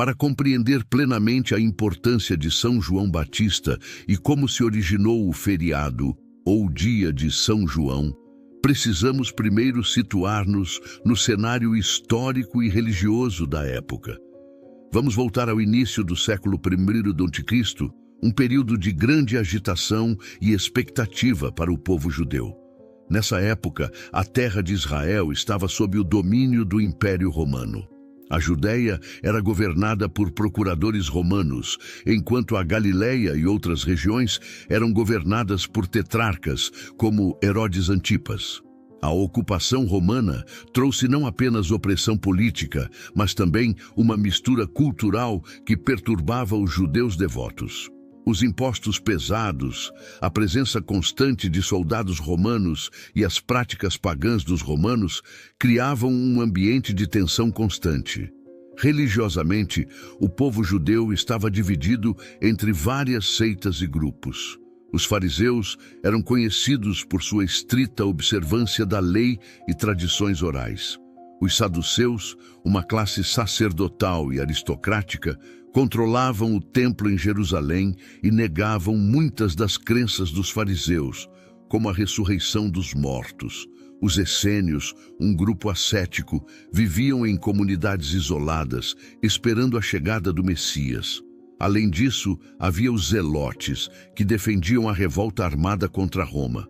Para compreender plenamente a importância de São João Batista e como se originou o feriado, ou dia de São João, precisamos primeiro situar-nos no cenário histórico e religioso da época. Vamos voltar ao início do século I d.C., um período de grande agitação e expectativa para o povo judeu. Nessa época, a terra de Israel estava sob o domínio do Império Romano. A Judéia era governada por procuradores romanos, enquanto a Galileia e outras regiões eram governadas por tetrarcas, como Herodes Antipas. A ocupação romana trouxe não apenas opressão política, mas também uma mistura cultural que perturbava os judeus devotos. Os impostos pesados, a presença constante de soldados romanos e as práticas pagãs dos romanos criavam um ambiente de tensão constante. Religiosamente, o povo judeu estava dividido entre várias seitas e grupos. Os fariseus eram conhecidos por sua estrita observância da lei e tradições orais. Os saduceus, uma classe sacerdotal e aristocrática, controlavam o templo em Jerusalém e negavam muitas das crenças dos fariseus, como a ressurreição dos mortos. Os essênios, um grupo ascético, viviam em comunidades isoladas, esperando a chegada do Messias. Além disso, havia os zelotes, que defendiam a revolta armada contra Roma.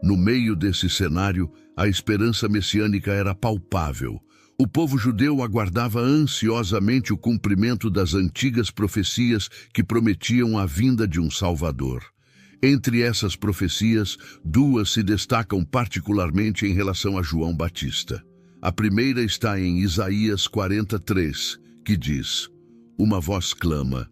No meio desse cenário, a esperança messiânica era palpável. O povo judeu aguardava ansiosamente o cumprimento das antigas profecias que prometiam a vinda de um Salvador. Entre essas profecias, duas se destacam particularmente em relação a João Batista. A primeira está em Isaías 43, que diz: Uma voz clama: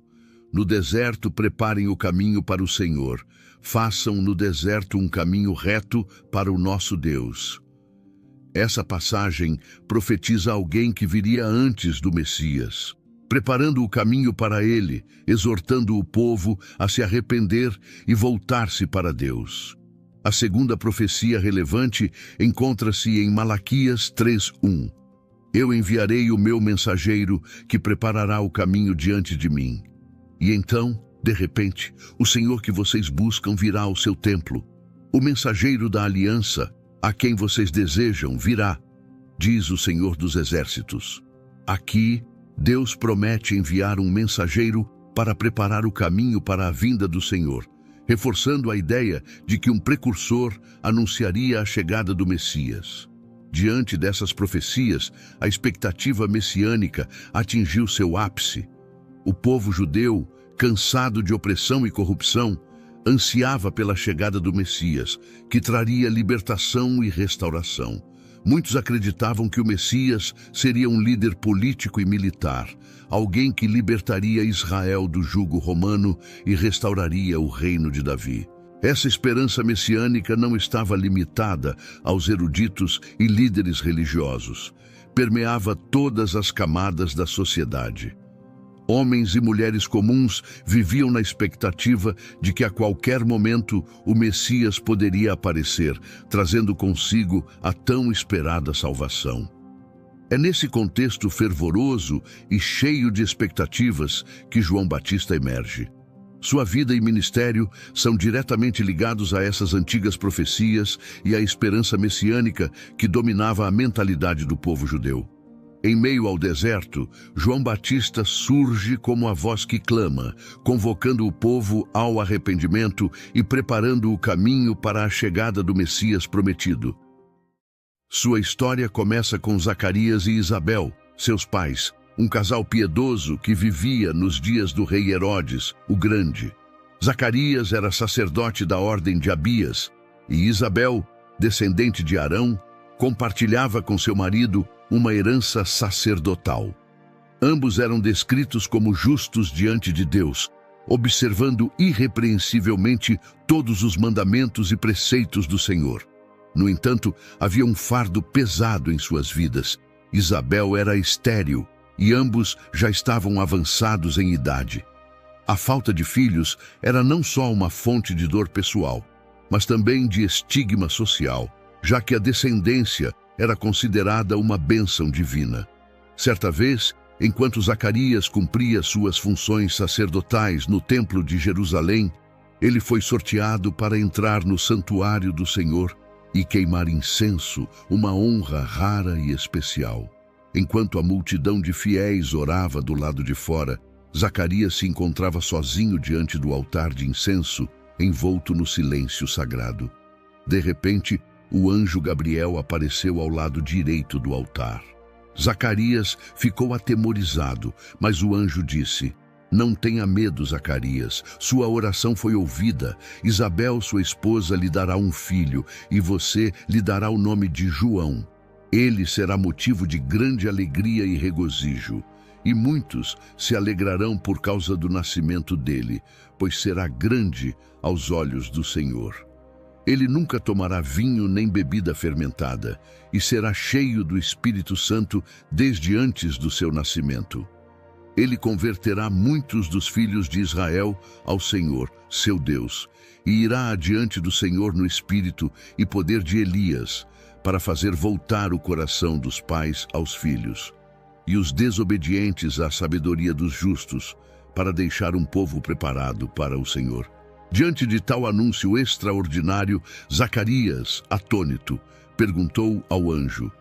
No deserto preparem o caminho para o Senhor, façam no deserto um caminho reto para o nosso Deus. Essa passagem profetiza alguém que viria antes do Messias, preparando o caminho para ele, exortando o povo a se arrepender e voltar-se para Deus. A segunda profecia relevante encontra-se em Malaquias 3:1. Eu enviarei o meu mensageiro que preparará o caminho diante de mim. E então, de repente, o Senhor que vocês buscam virá ao seu templo. O mensageiro da aliança, a quem vocês desejam, virá, diz o Senhor dos Exércitos. Aqui, Deus promete enviar um mensageiro para preparar o caminho para a vinda do Senhor, reforçando a ideia de que um precursor anunciaria a chegada do Messias. Diante dessas profecias, a expectativa messiânica atingiu seu ápice. O povo judeu, cansado de opressão e corrupção, ansiava pela chegada do Messias, que traria libertação e restauração. Muitos acreditavam que o Messias seria um líder político e militar, alguém que libertaria Israel do jugo romano e restauraria o reino de Davi. Essa esperança messiânica não estava limitada aos eruditos e líderes religiosos. Permeava todas as camadas da sociedade. Homens e mulheres comuns viviam na expectativa de que a qualquer momento o Messias poderia aparecer, trazendo consigo a tão esperada salvação. É nesse contexto fervoroso e cheio de expectativas que João Batista emerge. Sua vida e ministério são diretamente ligados a essas antigas profecias e à esperança messiânica que dominava a mentalidade do povo judeu. Em meio ao deserto, João Batista surge como a voz que clama, convocando o povo ao arrependimento e preparando o caminho para a chegada do Messias prometido. Sua história começa com Zacarias e Isabel, seus pais, um casal piedoso que vivia nos dias do rei Herodes, o Grande. Zacarias era sacerdote da ordem de Abias, e Isabel, descendente de Arão, compartilhava com seu marido uma herança sacerdotal. Ambos eram descritos como justos diante de Deus, observando irrepreensivelmente todos os mandamentos e preceitos do Senhor. No entanto, havia um fardo pesado em suas vidas. Isabel era estéril e ambos já estavam avançados em idade. A falta de filhos era não só uma fonte de dor pessoal, mas também de estigma social, já que a descendência era considerada uma bênção divina. Certa vez, Enquanto Zacarias cumpria suas funções sacerdotais no templo de Jerusalém, ele foi sorteado para entrar no santuário do Senhor e queimar incenso, uma honra rara e especial. Enquanto a multidão de fiéis orava do lado de fora, Zacarias se encontrava sozinho diante do altar de incenso, envolto no silêncio sagrado. De repente, o anjo Gabriel apareceu ao lado direito do altar. Zacarias ficou atemorizado, mas o anjo disse: "Não tenha medo, Zacarias. Sua oração foi ouvida. Isabel, sua esposa, lhe dará um filho, e você lhe dará o nome de João. Ele será motivo de grande alegria e regozijo, e muitos se alegrarão por causa do nascimento dele, pois será grande aos olhos do Senhor. Ele nunca tomará vinho nem bebida fermentada, e será cheio do Espírito Santo desde antes do seu nascimento. Ele converterá muitos dos filhos de Israel ao Senhor, seu Deus, e irá adiante do Senhor no espírito e poder de Elias, para fazer voltar o coração dos pais aos filhos, e os desobedientes à sabedoria dos justos, para deixar um povo preparado para o Senhor." Diante de tal anúncio extraordinário, Zacarias, atônito, perguntou ao anjo: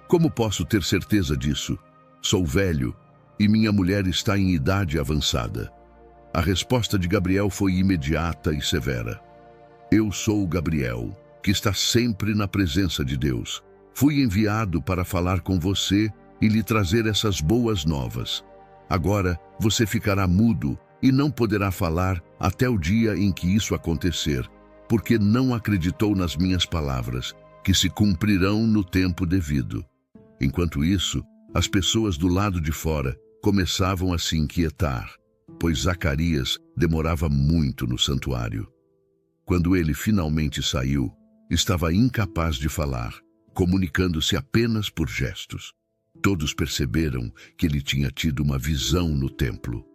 "Como posso ter certeza disso? Sou velho e minha mulher está em idade avançada." A resposta de Gabriel foi imediata e severa: "Eu sou Gabriel, que está sempre na presença de Deus. Fui enviado para falar com você e lhe trazer essas boas novas. Agora você ficará mudo e não poderá falar até o dia em que isso acontecer, porque não acreditou nas minhas palavras, que se cumprirão no tempo devido." Enquanto isso, as pessoas do lado de fora começavam a se inquietar, pois Zacarias demorava muito no santuário. Quando ele finalmente saiu, estava incapaz de falar, comunicando-se apenas por gestos. Todos perceberam que ele tinha tido uma visão no templo.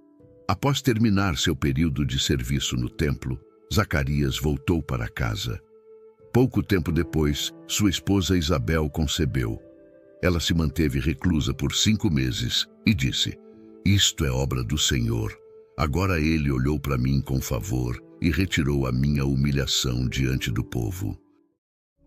Após terminar seu período de serviço no templo, Zacarias voltou para casa. Pouco tempo depois, sua esposa Isabel concebeu. Ela se manteve reclusa por 5 meses e disse: "Isto é obra do Senhor. Agora ele olhou para mim com favor e retirou a minha humilhação diante do povo."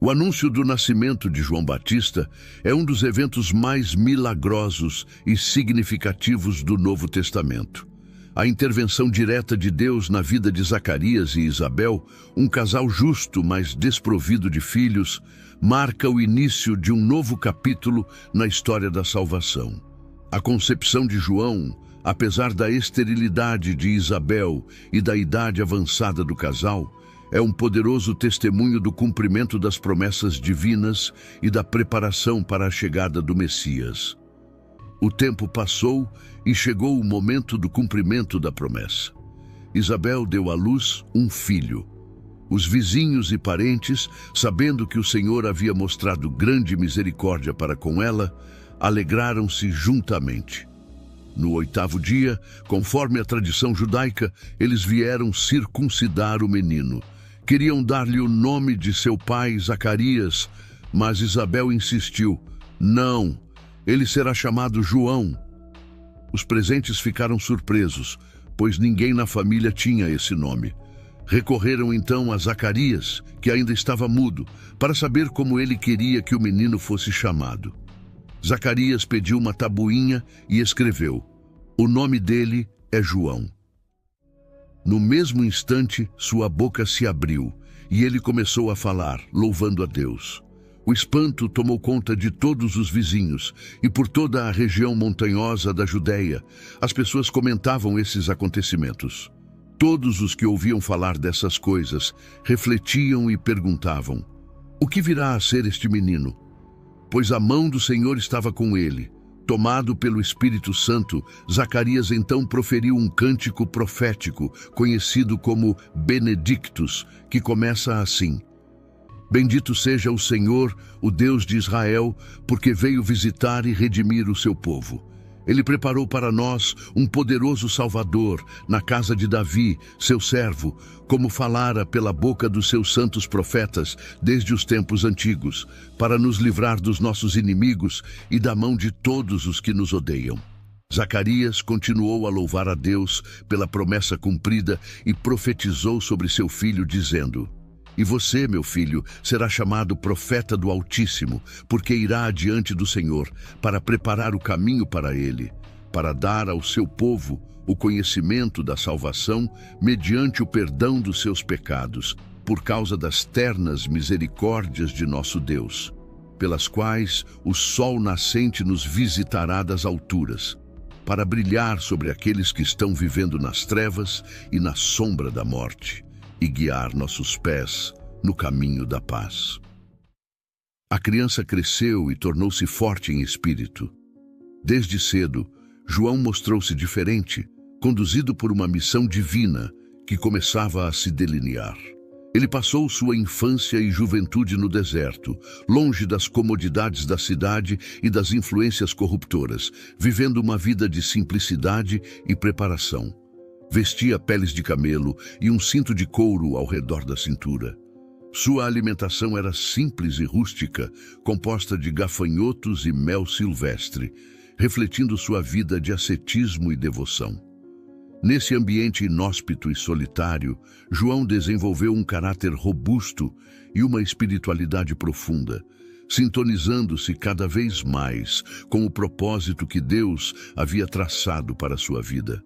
O anúncio do nascimento de João Batista é um dos eventos mais milagrosos e significativos do Novo Testamento. A intervenção direta de Deus na vida de Zacarias e Isabel, um casal justo, mas desprovido de filhos, marca o início de um novo capítulo na história da salvação. A concepção de João, apesar da esterilidade de Isabel e da idade avançada do casal, é um poderoso testemunho do cumprimento das promessas divinas e da preparação para a chegada do Messias. O tempo passou e chegou o momento do cumprimento da promessa. Isabel deu à luz um filho. Os vizinhos e parentes, sabendo que o Senhor havia mostrado grande misericórdia para com ela, alegraram-se juntamente. No 8º dia, conforme a tradição judaica, eles vieram circuncidar o menino. Queriam dar-lhe o nome de seu pai, Zacarias, mas Isabel insistiu: "Não, ele será chamado João." Os presentes ficaram surpresos, pois ninguém na família tinha esse nome. Recorreram então a Zacarias, que ainda estava mudo, para saber como ele queria que o menino fosse chamado. Zacarias pediu uma tabuinha e escreveu: "O nome dele é João." No mesmo instante, sua boca se abriu e ele começou a falar, louvando a Deus. O espanto tomou conta de todos os vizinhos e por toda a região montanhosa da Judéia. As pessoas comentavam esses acontecimentos. Todos os que ouviam falar dessas coisas refletiam e perguntavam: "O que virá a ser este menino?" Pois a mão do Senhor estava com ele. Tomado pelo Espírito Santo, Zacarias então proferiu um cântico profético, conhecido como Benedictus, que começa assim: "Bendito seja o Senhor, o Deus de Israel, porque veio visitar e redimir o seu povo. Ele preparou para nós um poderoso Salvador na casa de Davi, seu servo, como falara pela boca dos seus santos profetas desde os tempos antigos, para nos livrar dos nossos inimigos e da mão de todos os que nos odeiam." Zacarias continuou a louvar a Deus pela promessa cumprida e profetizou sobre seu filho, dizendo: "E você, meu filho, será chamado profeta do Altíssimo, porque irá adiante do Senhor para preparar o caminho para ele, para dar ao seu povo o conhecimento da salvação mediante o perdão dos seus pecados, por causa das ternas misericórdias de nosso Deus, pelas quais o sol nascente nos visitará das alturas, para brilhar sobre aqueles que estão vivendo nas trevas e na sombra da morte, e guiar nossos pés no caminho da paz." A criança cresceu e tornou-se forte em espírito. Desde cedo, João mostrou-se diferente, conduzido por uma missão divina que começava a se delinear. Ele passou sua infância e juventude no deserto, longe das comodidades da cidade e das influências corruptoras, vivendo uma vida de simplicidade e preparação. Vestia peles de camelo e um cinto de couro ao redor da cintura. Sua alimentação era simples e rústica, composta de gafanhotos e mel silvestre, refletindo sua vida de ascetismo e devoção. Nesse ambiente inóspito e solitário, João desenvolveu um caráter robusto e uma espiritualidade profunda, sintonizando-se cada vez mais com o propósito que Deus havia traçado para sua vida.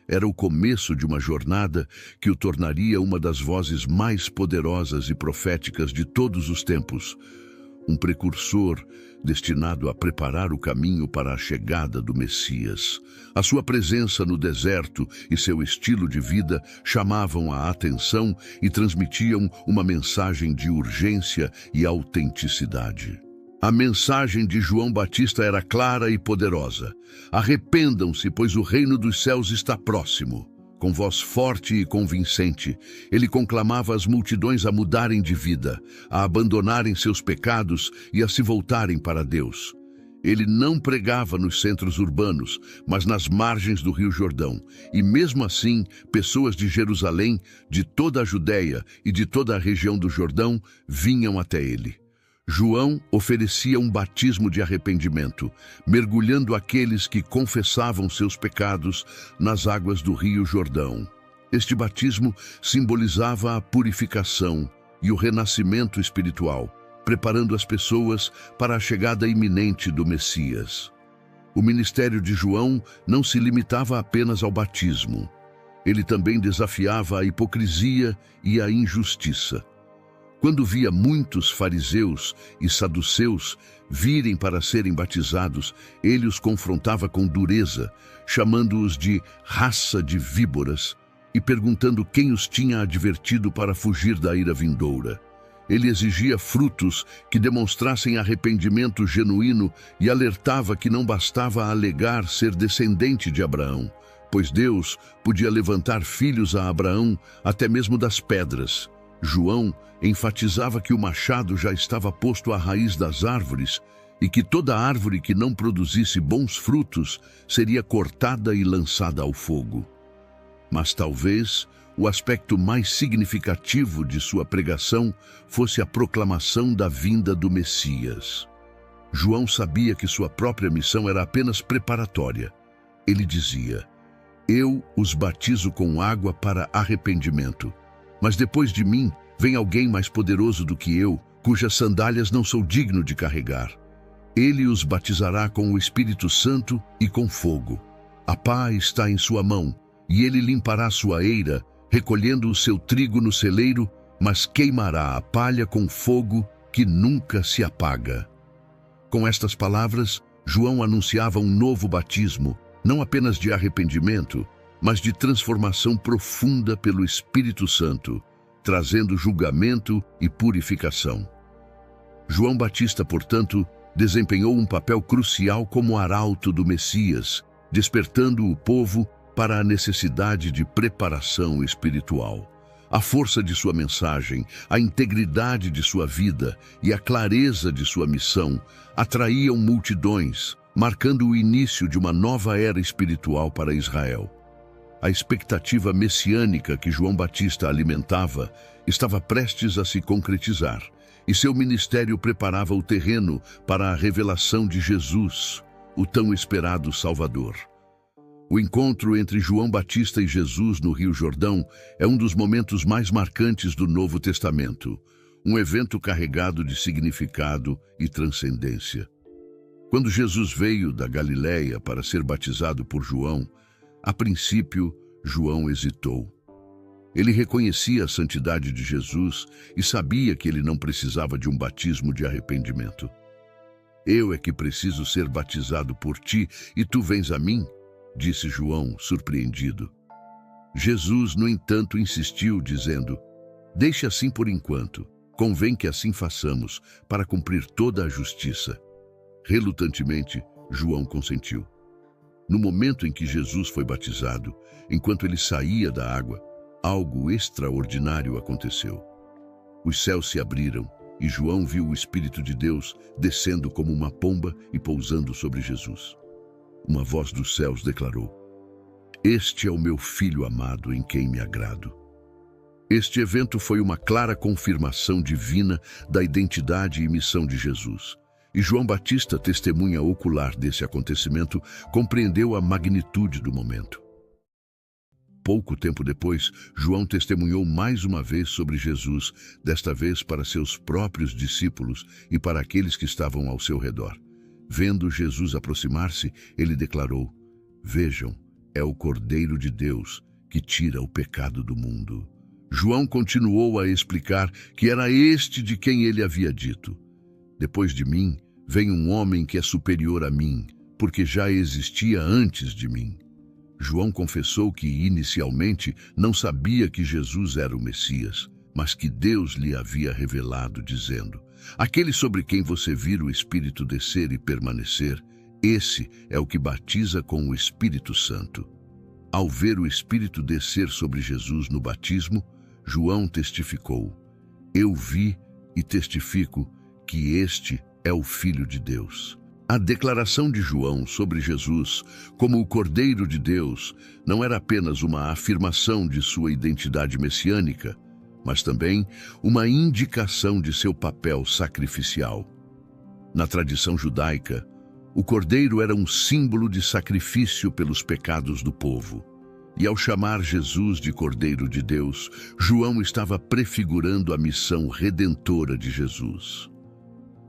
Era o começo de uma jornada que o tornaria uma das vozes mais poderosas e proféticas de todos os tempos, um precursor destinado a preparar o caminho para a chegada do Messias. A sua presença no deserto e seu estilo de vida chamavam a atenção e transmitiam uma mensagem de urgência e autenticidade. A mensagem de João Batista era clara e poderosa: "Arrependam-se, pois o reino dos céus está próximo." Com voz forte e convincente, ele conclamava as multidões a mudarem de vida, a abandonarem seus pecados e a se voltarem para Deus. Ele não pregava nos centros urbanos, mas nas margens do Rio Jordão, e mesmo assim, pessoas de Jerusalém, de toda a Judéia e de toda a região do Jordão vinham até ele. João oferecia um batismo de arrependimento, mergulhando aqueles que confessavam seus pecados nas águas do Rio Jordão. Este batismo simbolizava a purificação e o renascimento espiritual, preparando as pessoas para a chegada iminente do Messias. O ministério de João não se limitava apenas ao batismo. Ele também desafiava a hipocrisia e a injustiça. Quando via muitos fariseus e saduceus virem para serem batizados, ele os confrontava com dureza, chamando-os de raça de víboras e perguntando quem os tinha advertido para fugir da ira vindoura. Ele exigia frutos que demonstrassem arrependimento genuíno e alertava que não bastava alegar ser descendente de Abraão, pois Deus podia levantar filhos a Abraão até mesmo das pedras. João enfatizava que o machado já estava posto à raiz das árvores e que toda árvore que não produzisse bons frutos seria cortada e lançada ao fogo. Mas talvez o aspecto mais significativo de sua pregação fosse a proclamação da vinda do Messias. João sabia que sua própria missão era apenas preparatória. Ele dizia: "Eu os batizo com água para arrependimento, mas depois de mim vem alguém mais poderoso do que eu, cujas sandálias não sou digno de carregar. Ele os batizará com o Espírito Santo e com fogo. A pá está em sua mão, e ele limpará sua eira, recolhendo o seu trigo no celeiro, mas queimará a palha com fogo que nunca se apaga." Com estas palavras, João anunciava um novo batismo, não apenas de arrependimento, mas de transformação profunda pelo Espírito Santo, trazendo julgamento e purificação. João Batista, portanto, desempenhou um papel crucial como arauto do Messias, despertando o povo para a necessidade de preparação espiritual. A força de sua mensagem, a integridade de sua vida e a clareza de sua missão atraíam multidões, marcando o início de uma nova era espiritual para Israel. A expectativa messiânica que João Batista alimentava estava prestes a se concretizar, e seu ministério preparava o terreno para a revelação de Jesus, o tão esperado Salvador. O encontro entre João Batista e Jesus no Rio Jordão é um dos momentos mais marcantes do Novo Testamento, um evento carregado de significado e transcendência. Quando Jesus veio da Galileia para ser batizado por João, a princípio, João hesitou. Ele reconhecia a santidade de Jesus e sabia que ele não precisava de um batismo de arrependimento. Eu é que preciso ser batizado por ti e tu vens a mim? Disse João, surpreendido. Jesus, no entanto, insistiu, dizendo: deixe assim por enquanto, convém que assim façamos, para cumprir toda a justiça. Relutantemente, João consentiu. No momento em que Jesus foi batizado, enquanto ele saía da água, algo extraordinário aconteceu. Os céus se abriram e João viu o Espírito de Deus descendo como uma pomba e pousando sobre Jesus. Uma voz dos céus declarou: este é o meu Filho amado em quem me agrado. Este evento foi uma clara confirmação divina da identidade e missão de Jesus. E João Batista, testemunha ocular desse acontecimento, compreendeu a magnitude do momento. Pouco tempo depois, João testemunhou mais uma vez sobre Jesus, desta vez para seus próprios discípulos e para aqueles que estavam ao seu redor. Vendo Jesus aproximar-se, ele declarou: vejam, é o Cordeiro de Deus que tira o pecado do mundo. João continuou a explicar que era este de quem ele havia dito: depois de mim, vem um homem que é superior a mim, porque já existia antes de mim. João confessou que, inicialmente, não sabia que Jesus era o Messias, mas que Deus lhe havia revelado, dizendo: aquele sobre quem você vir o Espírito descer e permanecer, esse é o que batiza com o Espírito Santo. Ao ver o Espírito descer sobre Jesus no batismo, João testificou: eu vi e testifico que este é o Filho de Deus. A declaração de João sobre Jesus como o Cordeiro de Deus não era apenas uma afirmação de sua identidade messiânica, mas também uma indicação de seu papel sacrificial. Na tradição judaica, o Cordeiro era um símbolo de sacrifício pelos pecados do povo. E ao chamar Jesus de Cordeiro de Deus, João estava prefigurando a missão redentora de Jesus.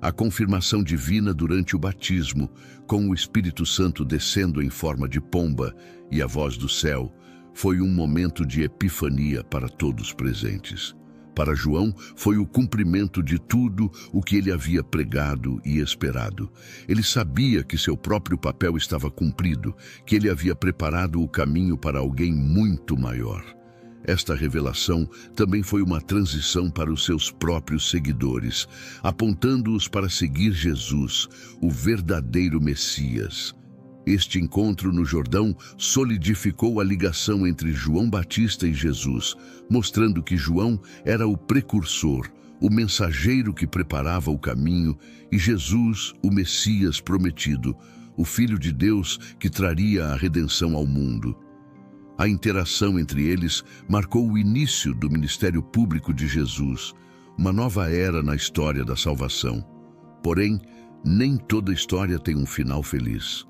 A confirmação divina durante o batismo, com o Espírito Santo descendo em forma de pomba e a voz do céu, foi um momento de epifania para todos presentes. Para João, foi o cumprimento de tudo o que ele havia pregado e esperado. Ele sabia que seu próprio papel estava cumprido, que ele havia preparado o caminho para alguém muito maior. Esta revelação também foi uma transição para os seus próprios seguidores, apontando-os para seguir Jesus, o verdadeiro Messias. Este encontro no Jordão solidificou a ligação entre João Batista e Jesus, mostrando que João era o precursor, o mensageiro que preparava o caminho, e Jesus, o Messias prometido, o Filho de Deus que traria a redenção ao mundo. A interação entre eles marcou o início do ministério público de Jesus, uma nova era na história da salvação. Porém, nem toda história tem um final feliz.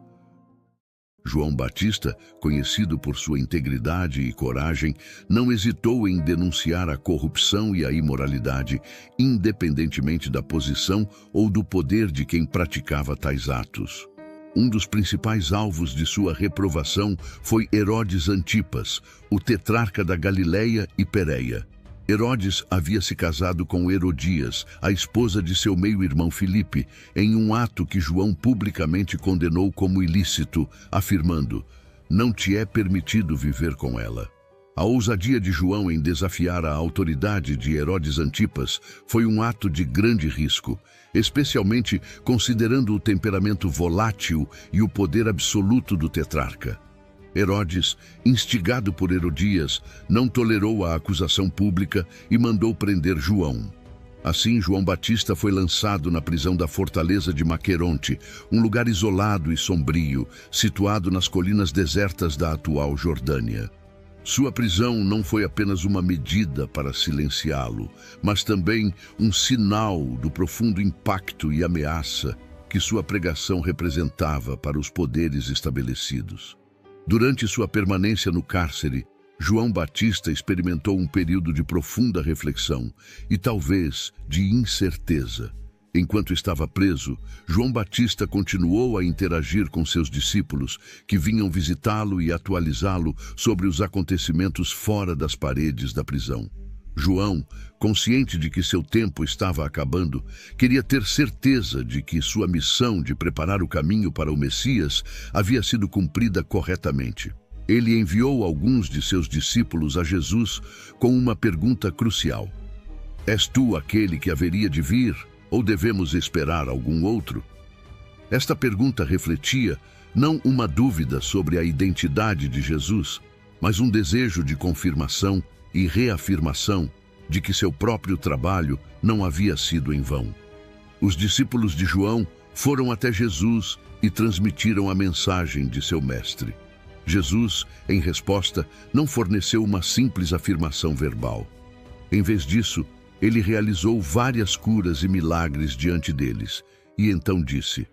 João Batista, conhecido por sua integridade e coragem, não hesitou em denunciar a corrupção e a imoralidade, independentemente da posição ou do poder de quem praticava tais atos. Um dos principais alvos de sua reprovação foi Herodes Antipas, o tetrarca da Galileia e Pérea. Herodes havia se casado com Herodias, a esposa de seu meio-irmão Filipe, em um ato que João publicamente condenou como ilícito, afirmando: não te é permitido viver com ela. A ousadia de João em desafiar a autoridade de Herodes Antipas foi um ato de grande risco, especialmente considerando o temperamento volátil e o poder absoluto do tetrarca. Herodes, instigado por Herodias, não tolerou a acusação pública e mandou prender João. Assim, João Batista foi lançado na prisão da fortaleza de Maqueronte, um lugar isolado e sombrio, situado nas colinas desertas da atual Jordânia. Sua prisão não foi apenas uma medida para silenciá-lo, mas também um sinal do profundo impacto e ameaça que sua pregação representava para os poderes estabelecidos. Durante sua permanência no cárcere, João Batista experimentou um período de profunda reflexão e talvez de incerteza. Enquanto estava preso, João Batista continuou a interagir com seus discípulos, que vinham visitá-lo e atualizá-lo sobre os acontecimentos fora das paredes da prisão. João, consciente de que seu tempo estava acabando, queria ter certeza de que sua missão de preparar o caminho para o Messias havia sido cumprida corretamente. Ele enviou alguns de seus discípulos a Jesus com uma pergunta crucial: És tu aquele que haveria de vir, ou devemos esperar algum outro? Esta pergunta refletia não uma dúvida sobre a identidade de Jesus, mas um desejo de confirmação e reafirmação de que seu próprio trabalho não havia sido em vão. Os discípulos de João foram até Jesus e transmitiram a mensagem de seu mestre. Jesus, em resposta, não forneceu uma simples afirmação verbal. Em vez disso, ele realizou várias curas e milagres diante deles, e então disse: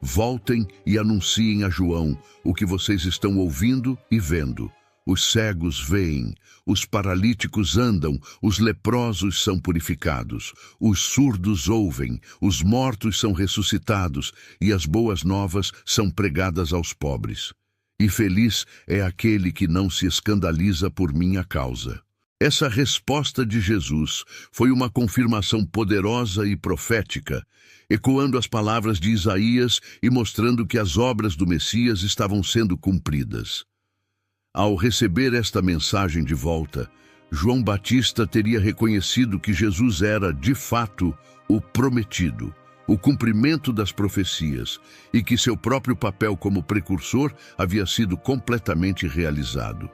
Voltem e anunciem a João o que vocês estão ouvindo e vendo. Os cegos veem, os paralíticos andam, os leprosos são purificados, os surdos ouvem, os mortos são ressuscitados e as boas novas são pregadas aos pobres. E feliz é aquele que não se escandaliza por minha causa. Essa resposta de Jesus foi uma confirmação poderosa e profética, ecoando as palavras de Isaías e mostrando que as obras do Messias estavam sendo cumpridas. Ao receber esta mensagem de volta, João Batista teria reconhecido que Jesus era, de fato, o prometido, o cumprimento das profecias, e que seu próprio papel como precursor havia sido completamente realizado.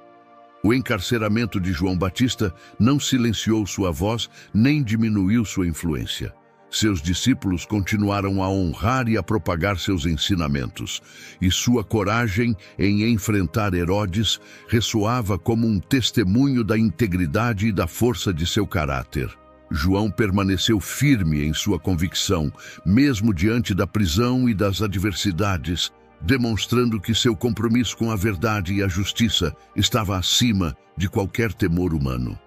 O encarceramento de João Batista não silenciou sua voz nem diminuiu sua influência. Seus discípulos continuaram a honrar e a propagar seus ensinamentos, e sua coragem em enfrentar Herodes ressoava como um testemunho da integridade e da força de seu caráter. João permaneceu firme em sua convicção, mesmo diante da prisão e das adversidades, demonstrando que seu compromisso com a verdade e a justiça estava acima de qualquer temor humano.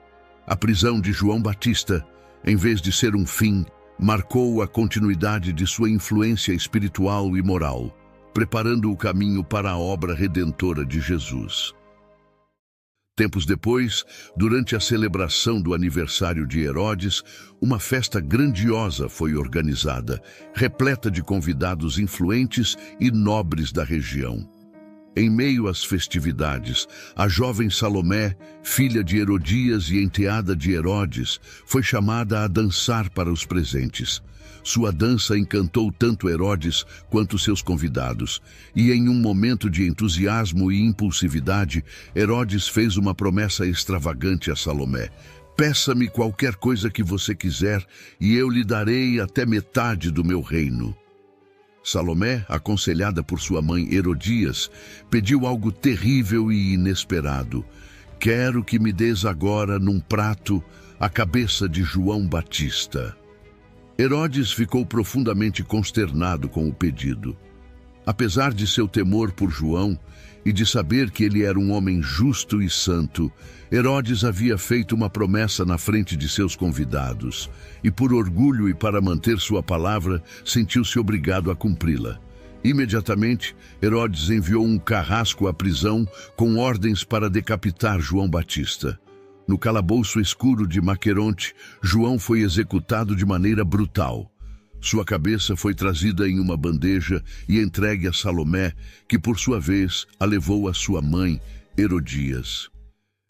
A prisão de João Batista, em vez de ser um fim, marcou a continuidade de sua influência espiritual e moral, preparando o caminho para a obra redentora de Jesus. Tempos depois, durante a celebração do aniversário de Herodes, uma festa grandiosa foi organizada, repleta de convidados influentes e nobres da região. Em meio às festividades, a jovem Salomé, filha de Herodias e enteada de Herodes, foi chamada a dançar para os presentes. Sua dança encantou tanto Herodes quanto seus convidados, e em um momento de entusiasmo e impulsividade, Herodes fez uma promessa extravagante a Salomé: Peça-me qualquer coisa que você quiser, e eu lhe darei até metade do meu reino. Salomé, aconselhada por sua mãe Herodias, pediu algo terrível e inesperado: Quero que me des agora, num prato, a cabeça de João Batista. Herodes ficou profundamente consternado com o pedido. Apesar de seu temor por João e de saber que ele era um homem justo e santo, Herodes havia feito uma promessa na frente de seus convidados, e por orgulho e para manter sua palavra, sentiu-se obrigado a cumpri-la. Imediatamente, Herodes enviou um carrasco à prisão com ordens para decapitar João Batista. No calabouço escuro de Maqueronte, João foi executado de maneira brutal. Sua cabeça foi trazida em uma bandeja e entregue a Salomé, que por sua vez a levou à sua mãe, Herodias.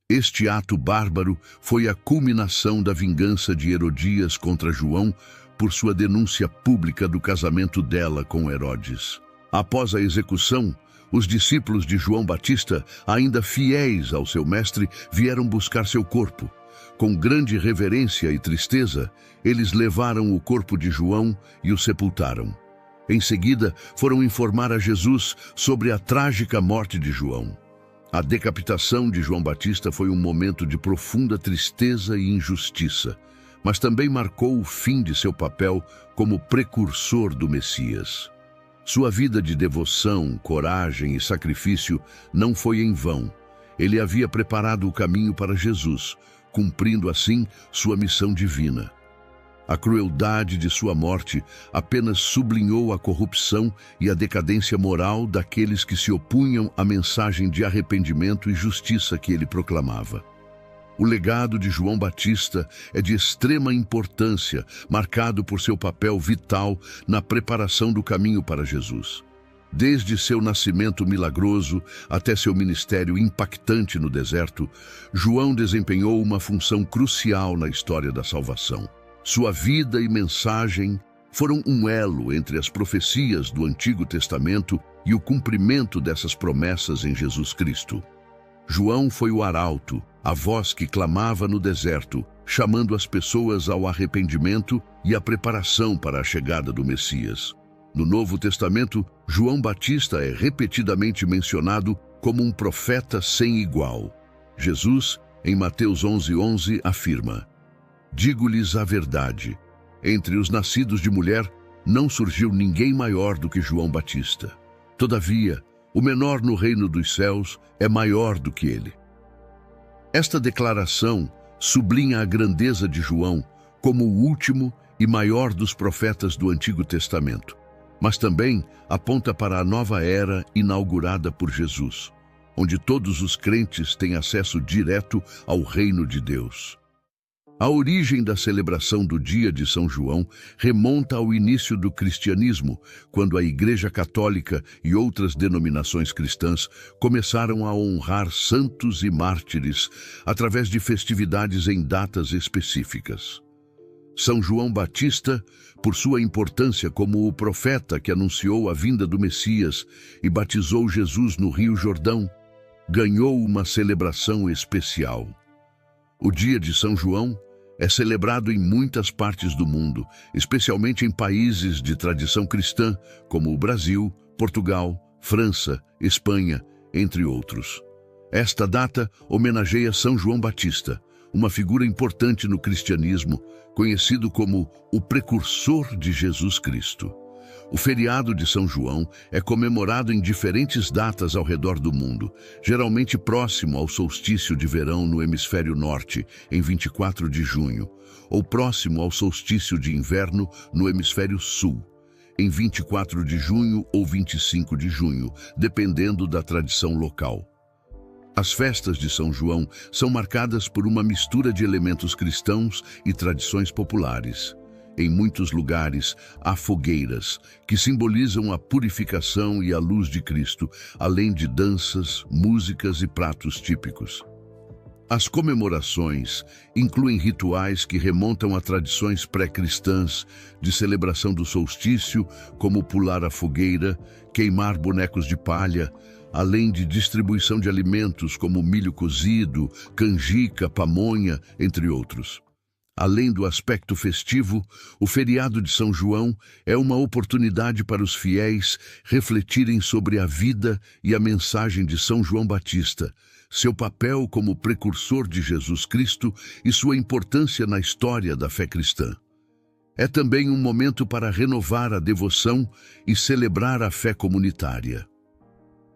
Este ato bárbaro foi a culminação da vingança de Herodias contra João por sua denúncia pública do casamento dela com Herodes. Após a execução, os discípulos de João Batista, ainda fiéis ao seu mestre, vieram buscar seu corpo. Com grande reverência e tristeza, eles levaram o corpo de João e o sepultaram. Em seguida, foram informar a Jesus sobre a trágica morte de João. A decapitação de João Batista foi um momento de profunda tristeza e injustiça, mas também marcou o fim de seu papel como precursor do Messias. Sua vida de devoção, coragem e sacrifício não foi em vão. Ele havia preparado o caminho para Jesus, cumprindo assim sua missão divina. A crueldade de sua morte apenas sublinhou a corrupção e a decadência moral daqueles que se opunham à mensagem de arrependimento e justiça que ele proclamava. O legado de João Batista é de extrema importância, marcado por seu papel vital na preparação do caminho para Jesus. Desde seu nascimento milagroso até seu ministério impactante no deserto, João desempenhou uma função crucial na história da salvação. Sua vida e mensagem foram um elo entre as profecias do Antigo Testamento e o cumprimento dessas promessas em Jesus Cristo. João foi o arauto, a voz que clamava no deserto, chamando as pessoas ao arrependimento e à preparação para a chegada do Messias. No Novo Testamento, João Batista é repetidamente mencionado como um profeta sem igual. Jesus, em Mateus 11:11, afirma: "Digo-lhes a verdade, entre os nascidos de mulher não surgiu ninguém maior do que João Batista. Todavia, o menor no reino dos céus é maior do que ele." Esta declaração sublinha a grandeza de João como o último e maior dos profetas do Antigo Testamento, mas também aponta para a nova era inaugurada por Jesus, onde todos os crentes têm acesso direto ao reino de Deus. A origem da celebração do dia de São João remonta ao início do cristianismo, quando a Igreja Católica e outras denominações cristãs começaram a honrar santos e mártires através de festividades em datas específicas. São João Batista, por sua importância como o profeta que anunciou a vinda do Messias e batizou Jesus no Rio Jordão, ganhou uma celebração especial. O dia de São João é celebrado em muitas partes do mundo, especialmente em países de tradição cristã, como o Brasil, Portugal, França, Espanha, entre outros. Esta data homenageia São João Batista, uma figura importante no cristianismo, conhecido como o precursor de Jesus Cristo. O feriado de São João é comemorado em diferentes datas ao redor do mundo, geralmente próximo ao solstício de verão no hemisfério norte, em 24 de junho, ou próximo ao solstício de inverno no hemisfério sul, em 24 de junho ou 25 de junho, dependendo da tradição local. As festas de São João são marcadas por uma mistura de elementos cristãos e tradições populares. Em muitos lugares, há fogueiras, que simbolizam a purificação e a luz de Cristo, além de danças, músicas e pratos típicos. As comemorações incluem rituais que remontam a tradições pré-cristãs de celebração do solstício, como pular a fogueira, queimar bonecos de palha, além de distribuição de alimentos como milho cozido, canjica, pamonha, entre outros. Além do aspecto festivo, o feriado de São João é uma oportunidade para os fiéis refletirem sobre a vida e a mensagem de São João Batista, seu papel como precursor de Jesus Cristo e sua importância na história da fé cristã. É também um momento para renovar a devoção e celebrar a fé comunitária.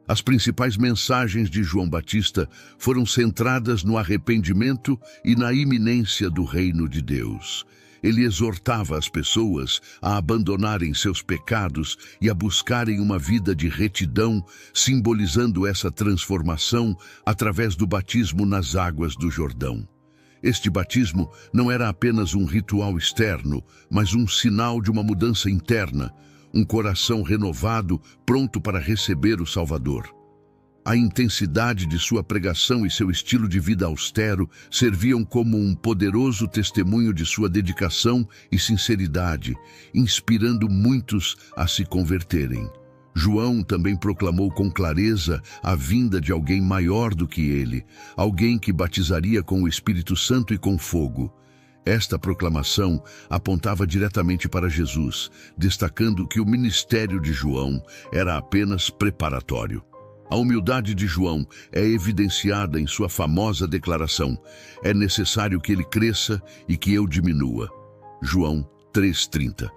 As principais mensagens de João Batista foram centradas no arrependimento e na iminência do reino de Deus. Ele exortava as pessoas a abandonarem seus pecados e a buscarem uma vida de retidão, simbolizando essa transformação através do batismo nas águas do Jordão. Este batismo não era apenas um ritual externo, mas um sinal de uma mudança interna, um coração renovado, pronto para receber o Salvador. A intensidade de sua pregação e seu estilo de vida austero serviam como um poderoso testemunho de sua dedicação e sinceridade, inspirando muitos a se converterem. João também proclamou com clareza a vinda de alguém maior do que ele, alguém que batizaria com o Espírito Santo e com fogo. Esta proclamação apontava diretamente para Jesus, destacando que o ministério de João era apenas preparatório. A humildade de João é evidenciada em sua famosa declaração: "É necessário que ele cresça e que eu diminua." João 3:30.